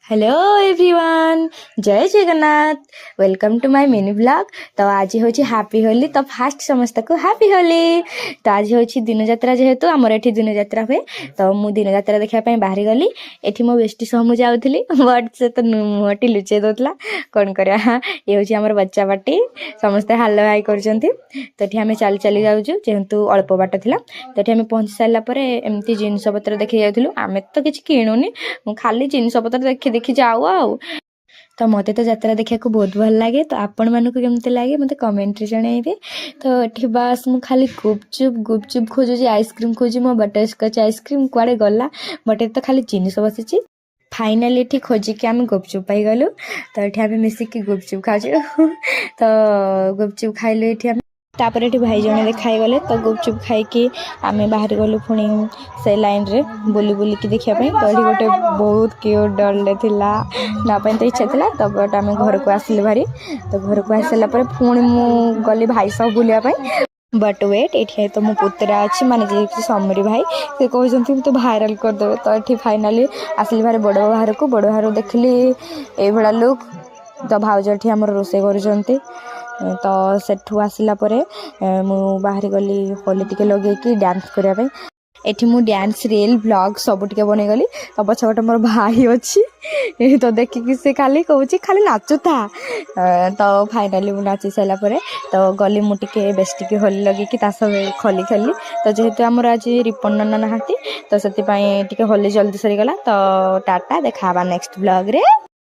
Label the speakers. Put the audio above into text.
Speaker 1: Hello everyone, जय Jagannath. Welcome to my mini blog. तो आज हूँ हैप्पी होली। तो फास्ट समस्त को हैप्पी होली। तो आज हूँ दिन जात्रा, जेहेतु आमर एठी दिन जात्रा हुए तो मु दिन जात्रा देखा बाहरी गली। एठी मो बेस्टी सह मु जाऊली बट से तो मुहटी लुचे दौला कौन कर। ये हूँ आमर बच्चा पार्टी, समस्ते हाल हाई कर। तो ये आम चली चली जाऊँ जेहेतु अल्प बाट था। तो ये पहुँची सारापर एमती जिनस पत्र देखी जाऊँ। आम तो किसी किणुनी, खाली जिनस पत्र देखी देखी जाऊ आ। तो मत तो यात्रा देखा बहुत भल लगे। तो आपण मानक केमती लगे मत कमेंट जनइबे। तो ये बस मु खाली गुपचुप खोजुची, आइसक्रीम खोजी। मो बटरस्कच आइसक्रीम कुआड़े गला, बट तो खाली जिनस बसी। फाइनाली ये खोजिकी आम गुपचुप पाई गलु। तो ये आम मिसिकी गुपचुप खाऊ। तो गुपचुप खाइलु ये। तापर ये भाई जने देखाई गले। तो गुपचुप खाई आम बाहर गलु पुणी से लाइन रे बुली बुलिकी देखापी। तो ये गोटे बहुत क्यूट डलटे थिला नापाई तो इच्छा था। तो बट आम घर को आसिलु भारी। तो घर को आसारा पुणी मु गली भाई सब बुलापाई। बट वेट, ये तो मो पुतरा अच्छी माने समीर भाई से कहते तो भाइराल करदे। तो ये फाइनाली आसिली भारी बड़ बाहर को। बड़ बाहर देखली ये लुक। तो भाउज ये आम रोसे कर। तो सेठू आसिला परे मु बाहर गली होली टिके लगे डांस करने। एठी मु डांस रील ब्लॉग सब टिके बने गली। तो पछपटे मोर भाई अच्छी। तो देखिकी से खाली कहूँ खाली नाचुता। तो फाइनाली मु नाची सारा परे तो गली मु टिके बेस टिके होली लगे खोली खेली। तो जेहेतु आमर आज रिपन नना नहांती तो से टिके होली जल्दी सरीगला। तो टाटा, देखा नेक्स्ट ब्लॉग रे।